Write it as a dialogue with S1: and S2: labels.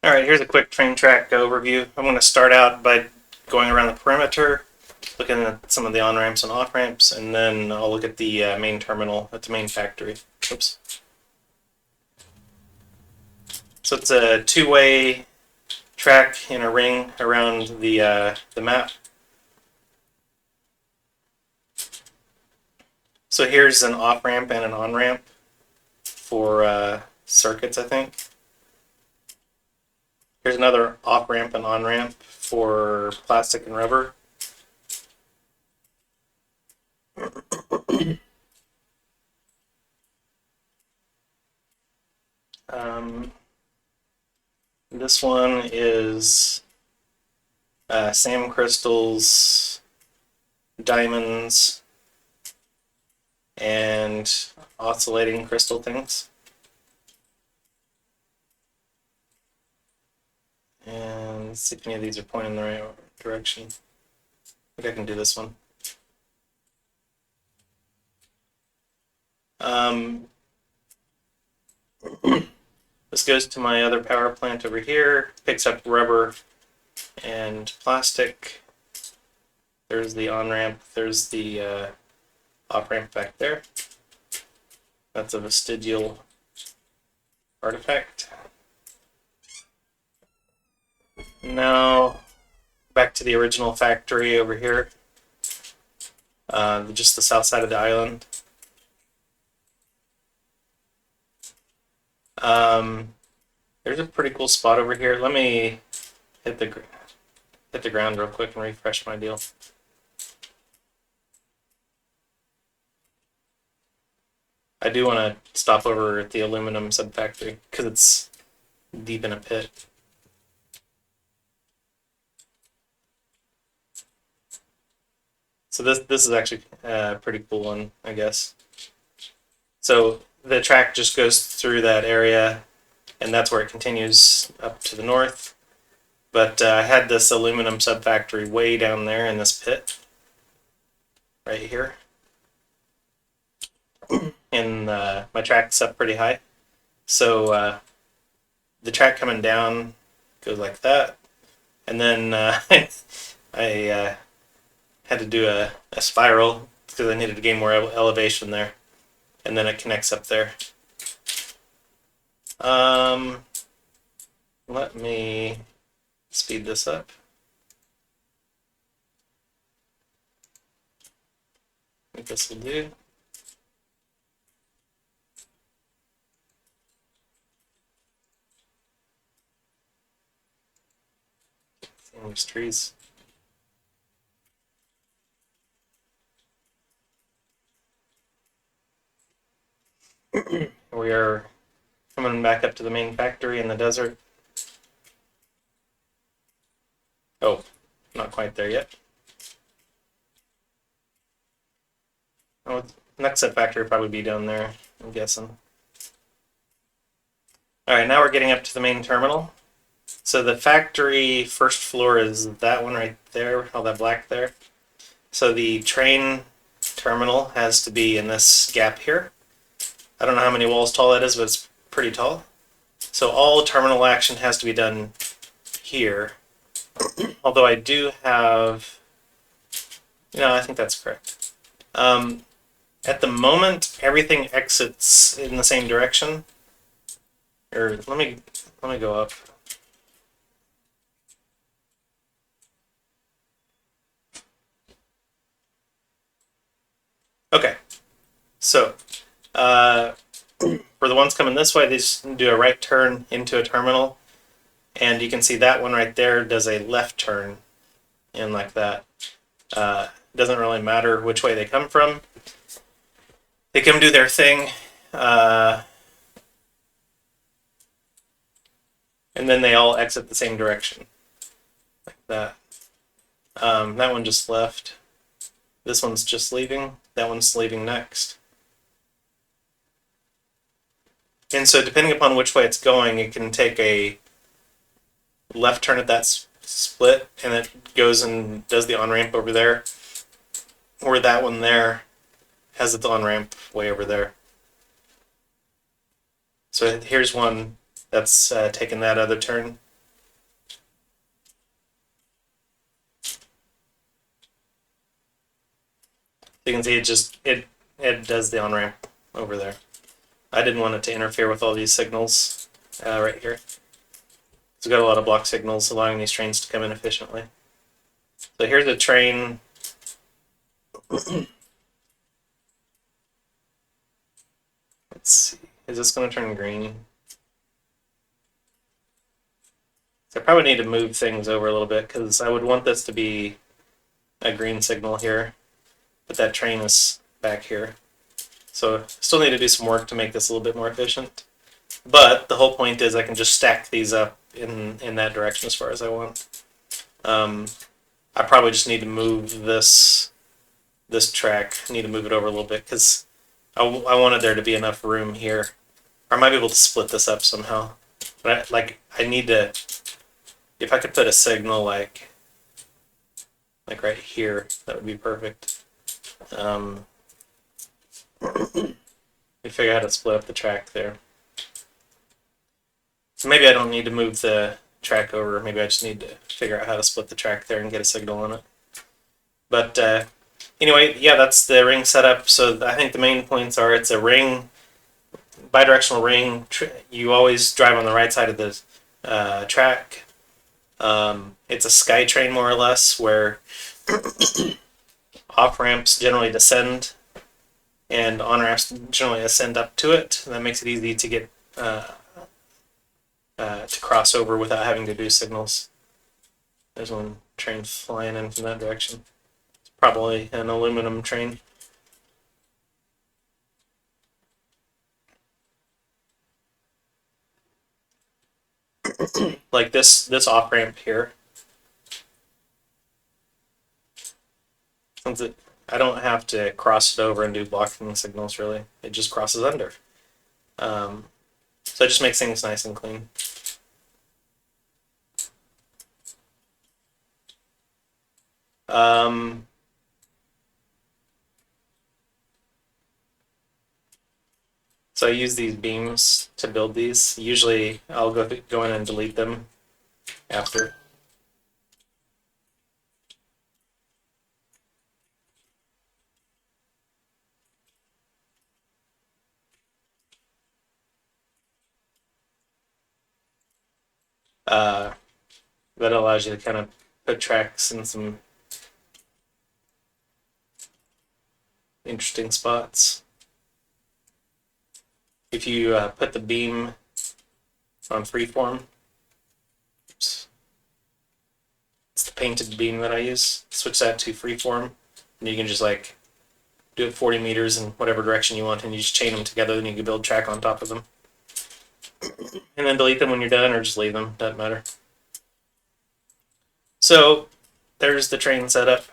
S1: All right, here's a quick train track overview. I'm going to start out by going around the perimeter, looking at some of the on-ramps and off-ramps, and then I'll look at the main terminal at the main factory. Oops. So it's a two-way track in a ring around the map. So here's an off-ramp and an on-ramp for circuits, I think. Here's another off-ramp and on-ramp for plastic and rubber. Um, this one is SAM crystals, diamonds, and oscillating crystal things. And let's see if any of these are pointing in the right direction. I think I can do this one. This goes to my other power plant over here, picks up rubber and plastic. There's the on-ramp, there's the off-ramp back there. That's a vestigial artifact. Now, back to the original factory over here. Just the south side of the island. There's a pretty cool spot over here. Let me hit the ground real quick and refresh my deal. I do want to stop over at the aluminum sub-factory because it's deep in a pit. So this is actually a pretty cool one, I guess. So the track just goes through that area, and that's where it continues up to the north. But I had this aluminum sub-factory way down there in this pit, right here. And my track's up pretty high. So the track coming down goes like that. And then I had to do a spiral because I needed to gain more elevation there. And then it connects up there. Let me speed this up. I think this will do. These trees. We are coming back up to the main factory in the desert. Oh, not quite there yet. Oh, next set factory will probably be down there, I'm guessing. All right, now we're getting up to the main terminal. So the factory first floor is that one right there, all that black there. So the train terminal has to be in this gap here. I don't know how many walls tall that is, but it's pretty tall. So all terminal action has to be done here. Although I do have, I think that's correct. At the moment, everything exits in the same direction. Or let me go up. Okay, so for the ones coming this way, they just do a right turn into a terminal, and you can see that one right there does a left turn in like that. Doesn't really matter which way they come from. They come do their thing, and then they all exit the same direction, like that. That one just left. This one's just leaving. That one's leaving next. And so depending upon which way it's going, it can take a left turn at that split, and it goes and does the on-ramp over there. Or that one there has its on-ramp way over there. So here's one that's taking that other turn. So you can see it does the on-ramp over there. I didn't want it to interfere with all these signals right here. It's got a lot of block signals allowing these trains to come in efficiently. So here's a train. Let's see. Is this going to turn green? So I probably need to move things over a little bit because I would want this to be a green signal here, but that train is back here. So I still need to do some work to make this a little bit more efficient. But the whole point is I can just stack these up in that direction as far as I want. I probably just need to move this track. I need to move it over a little bit because I wanted there to be enough room here. Or I might be able to split this up somehow. But I need to, if I could put a signal like right here, that would be perfect. We figure out how to split up the track there. So maybe I don't need to move the track over. Maybe I just need to figure out how to split the track there and get a signal on it. But anyway, yeah, that's the ring setup. So I think the main points are it's a ring, bidirectional ring. You always drive on the right side of the track. It's a sky train more or less, where off-ramps generally descend and on-ramps generally ascend up to it. And that makes it easy to get to cross over without having to do signals. There's one train flying in from that direction. It's probably an aluminum train. Like this off-ramp here. Since I don't have to cross it over and do blocking signals really. It just crosses under. So it just makes things nice and clean. So I use these beams to build these. Usually I'll go in and delete them after. That allows you to kind of put tracks in some interesting spots. If you put the beam on freeform, oops, it's the painted beam that I use, switch that to freeform, and you can just like do it 40 meters in whatever direction you want, and you just chain them together, and you can build track on top of them. And then delete them when you're done, or just leave them, doesn't matter. So there's the train setup.